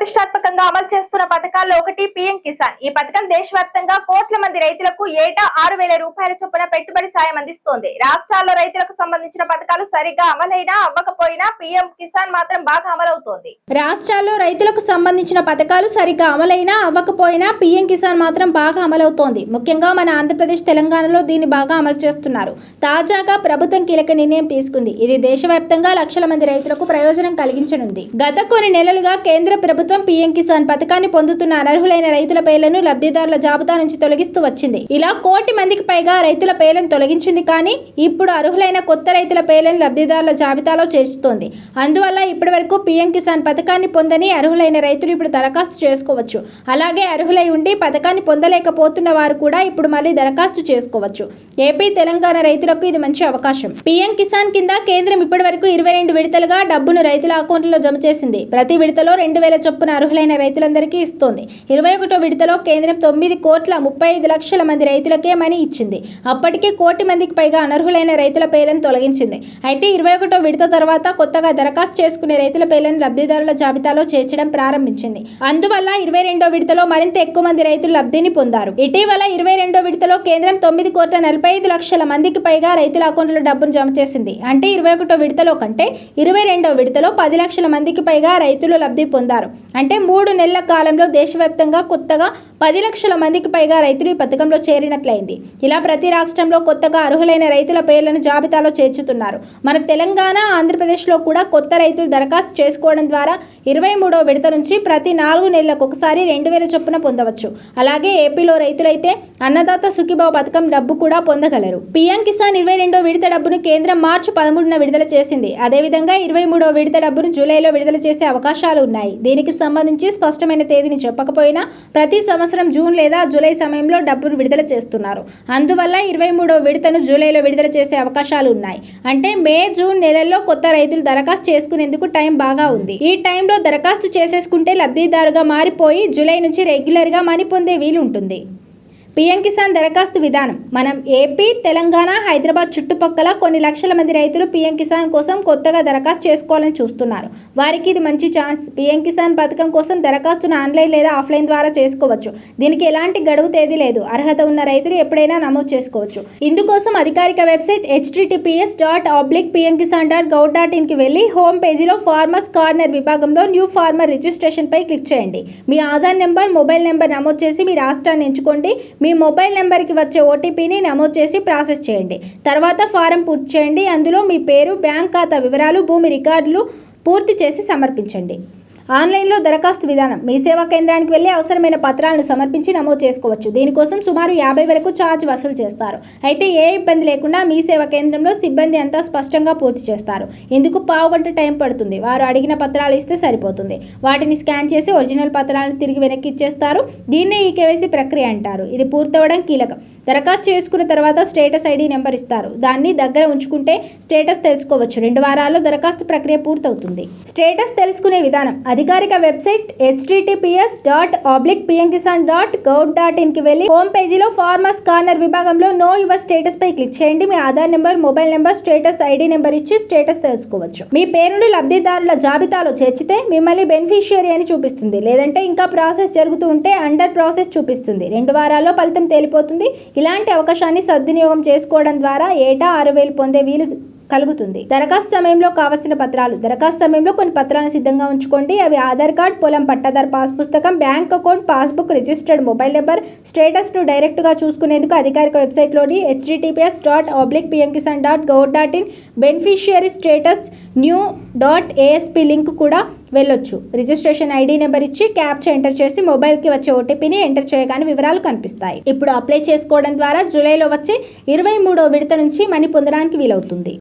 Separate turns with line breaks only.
ప్రతిష్టాత్మకంగా అమలు చేస్తున్న పథకాల్లో ఒకటి పీఎం కిసాన్. ఈ పథకం దేశవ్యాప్తంగా కోట్ల మంది రైతులకు ఏటా 6,000 రూపాయల చొప్పున పెట్టుబడి సాయం అందిస్తోంది. రాష్ట్రాల్లో రైతులకు సంబంధించిన పథకాలు సరిగ్గా అమలైనా అవ్వకపోయినా పీఎం కిసాన్ మాత్రం బాగా అమలవుతోంది.
రాష్ట్రాల్లో రైతులకు సంబంధించిన పథకాలు సరిగ్గా అమలైనా అవ్వకపోయినా పీఎం కిసాన్ మాత్రం బాగా అమలవుతోంది. ముఖ్యంగా మన ఆంధ్రప్రదేశ్, తెలంగాణలో దీన్ని బాగా అమలు చేస్తున్నారు. తాజాగా ప్రభుత్వం కీలక నిర్ణయం తీసుకుంది. ఇది దేశవ్యాప్తంగా లక్షల మంది రైతులకు ప్రయోజనం కలిగించనుంది. గత కొన్ని నెలలుగా కేంద్ర ప్రభుత్వం పీఎం కిసాన్ పథకాన్ని పొందుతున్న అనర్హులైన రైతుల పేర్లను లబ్ధిదారుల జాబితా నుంచి తొలగిస్తూ వచ్చింది. ఇలా 1 కోటి మందికి పైగా రైతుల పేర్లను తొలగించింది. కానీ ఇప్పుడు అర్హులైన కొత్త రైతుల పేర్లను లబ్ధిదారుల జాబితాలో చేర్చుతోంది. అందువల్ల ఇప్పటి వరకు పీఎం కిసాన్ పథకాన్ని పొందని అర్హులైన రైతులు ఇప్పుడు దరఖాస్తు చేసుకోవచ్చు. అలాగే అర్హులై ఉండి పథకాన్ని పొందలేకపోతున్న వారు కూడా ఇప్పుడు మళ్ళీ దరఖాస్తు చేసుకోవచ్చు. ఏపీ, తెలంగాణ రైతులకు ఇది మంచి అవకాశం. పీఎం కిసాన్ కింద కేంద్రం ఇప్పటి వరకు 22 విడతలుగా డబ్బును రైతుల అకౌంట్లో జమ చేసింది. ప్రతి విడతలో 2,000 చొప్పున అర్హులైన రైతులందరికీ ఇస్తోంది. 21వ విడతలో కేంద్రం 9,35,00,000 మంది రైతులకే మనీ ఇచ్చింది. అప్పటికే 1 కోటి మందికి పైగా అనర్హులైన రైతుల పేర్లను తొలగించింది. అయితే 21వ విడత తర్వాత కొత్తగా దరఖాస్తు చేసుకునే రైతుల పేర్లను లబ్ధిదారుల జాబితాలో చేర్చడం ప్రారంభించింది. అందువల్ల 22వ విడతలో మరింత ఎక్కువ మంది రైతులు లబ్ధిని పొందారు. ఇటీవల 22వ విడతలో కేంద్రం 9,45,00,000 మందికి పైగా రైతుల అకౌంట్లో డబ్బును జమ చేసింది. అంటే 21వ విడతలో కంటే 22వ విడతలో 10 లక్షల మందికి పైగా రైతులు లబ్ధి పొందారు. అంటే 3 నెలల కాలంలో దేశవ్యాప్తంగా కొత్తగా 10 లక్షల మందికి పైగా రైతులు ఈ పథకంలో చేరినట్లయింది. ఇలా ప్రతి రాష్ట్రంలో కొత్తగా అర్హులైన రైతుల పేర్లను జాబితాలో చేర్చుతున్నారు. మన తెలంగాణ, ఆంధ్రప్రదేశ్లో కూడా కొత్త రైతులు దరఖాస్తు చేసుకోవడం ద్వారా 23వ విడత నుంచి ప్రతి 4 నెలలకు ఒకసారి 2,000 చొప్పున పొందవచ్చు. అలాగే ఏపీలో రైతులైతే అన్నదాత సుఖీభావ పథకం డబ్బు కూడా పొందగలరు. పీఎం కిసాన్ 22వ విడత డబ్బును కేంద్రం మార్చి 13న విడుదల చేసింది. అదేవిధంగా 23వ విడత డబ్బును జూలైలో విడుదల చేసే అవకాశాలు ఉన్నాయి. దీనికి సంబంధించి స్పష్టమైన తేదీని చెప్పకపోయినా ప్రతి సంవత్సరం జూన్ లేదా జూలై సమయంలో డబ్బును విడుదల చేస్తున్నారు. అందువల్ల 23వ విడతను జూలైలో విడుదల చేసే అవకాశాలు ఉన్నాయి. అంటే మే, జూన్ నెలల్లో కొత్త రైతులు దరఖాస్తు చేసుకునేందుకు టైం బాగా ఉంది. ఈ టైంలో దరఖాస్తు చేసేసుకుంటే లబ్ధిదారుగా మారిపోయి జూలై నుంచి రెగ్యులర్గా మనీ పొందే వీలు ఉంటుంది. పీఎం కిసాన్ దరఖాస్తు విధానం. మనం ఏపీ, తెలంగాణ, హైదరాబాద్ చుట్టుపక్కల కొన్ని లక్షల మంది రైతులు పీఎం కిసాన్ కోసం కొత్తగా దరఖాస్తు చేసుకోవాలని చూస్తున్నారు. వారికి ఇది మంచి ఛాన్స్. పీఎం కిసాన్ పథకం కోసం దరఖాస్తును ఆన్లైన్ లేదా ఆఫ్లైన్ ద్వారా చేసుకోవచ్చు. దీనికి ఎలాంటి గడువు తేదీ లేదు. అర్హత ఉన్న రైతులు ఎప్పుడైనా నమోదు చేసుకోవచ్చు. ఇందుకోసం అధికారిక వెబ్సైట్ https.pmkisan.gov.in వెళ్ళి హోమ్ పేజీలో ఫార్మర్స్ కార్నర్ విభాగంలో న్యూ ఫార్మర్ రిజిస్ట్రేషన్ పై క్లిక్ చేయండి. మీ ఆధార్ నెంబర్, మొబైల్ నెంబర్ నమోదు చేసి మీ రాష్ట్రాన్ని ఎంచుకోండి. మీ మొబైల్ నెంబర్కి వచ్చే ఓటీపీని నమోదు చేసి ప్రాసెస్ చేయండి. తర్వాత ఫారం పూర్తి చేయండి. అందులో మీ పేరు, బ్యాంక్ ఖాతా వివరాలు, భూమి రికార్డులు పూర్తి చేసి సమర్పించండి. ఆన్లైన్లో దరఖాస్తు విధానం. మీ సేవా కేంద్రానికి వెళ్ళి అవసరమైన పత్రాలను సమర్పించి నమోదు చేసుకోవచ్చు. దీనికోసం సుమారు 50 వరకు ఛార్జ్ వసూలు చేస్తారు. అయితే ఏ ఇబ్బంది లేకుండా మీ సేవా కేంద్రంలో సిబ్బంది అంతా స్పష్టంగా పూర్తి చేస్తారు. ఇందుకు పావుగంట టైం పడుతుంది. వారు అడిగిన పత్రాలు ఇస్తే సరిపోతుంది. వాటిని స్కాన్ చేసి ఒరిజినల్ పత్రాలను తిరిగి వెనక్కి ఇచ్చేస్తారు. దీన్నే ఈ కేవైసీ ప్రక్రియ అంటారు. ఇది పూర్తవడం కీలకం. దరఖాస్తు చేసుకున్న తర్వాత స్టేటస్ ఐడి నెంబర్ ఇస్తారు. దాన్ని దగ్గర ఉంచుకుంటే స్టేటస్ తెలుసుకోవచ్చు. 2 వారాల్లో దరఖాస్తు ప్రక్రియ పూర్తవుతుంది. స్టేటస్ తెలుసుకునే విధానం. అధికారిక వెబ్సైట్ https.pmkisan.gov.in వెళ్ళి హోమ్ పేజీలో ఫార్మర్స్ కార్నర్ విభాగంలో నో యువర్ స్టేటస్ పై క్లిక్ చేయండి. మీ Aadhaar number, mobile number, status ID number ఇచ్చి స్టేటస్ తెలుసుకోవచ్చు. మీ పేరును లబ్ధిదారుల జాబితాలో చేర్చితే మిమ్మల్ని బెనిఫిషియరీ అని చూపిస్తుంది. లేదంటే ఇంకా ప్రాసెస్ జరుగుతూ ఉంటే అండర్ ప్రాసెస్ చూపిస్తుంది. 2 వారాల్లో ఫలితం తేలిపోతుంది. ఇలాంటి అవకాశాన్ని సద్వినియోగం చేసుకోవడం ద్వారా ఏటా 6,000 పొందే వీలు కలుగుతుంది. దరఖాస్తు సమయంలో కావలసిన పత్రాలు. దరఖాస్తు సమయంలో కొన్ని పత్రాలను సిద్ధంగా ఉంచుకోండి. అవి ఆధార్ కార్డ్, పొలం పట్టాదారు పాస్ పుస్తకం, bank account passbook, registered mobile number. స్టేటస్ను డైరెక్ట్గా చూసుకునేందుకు అధికారిక వెబ్సైట్లోని https.pmkisan.gov.in beneficiary status new.asp link కూడా వెళ్ళొచ్చు. రిజిస్ట్రేషన్ ఐడి నెంబర్ ఇచ్చి క్యాప్చా ఎంటర్ చేసి మొబైల్కి వచ్చే ఓటీపీని ఎంటర్ చేయగానే వివరాలు కనిపిస్తాయి. ఇప్పుడు అప్లై చేసుకోవడం ద్వారా జూలైలో వచ్చే 23వ విడత నుంచి మనీ పొందడానికి వీలవుతుంది.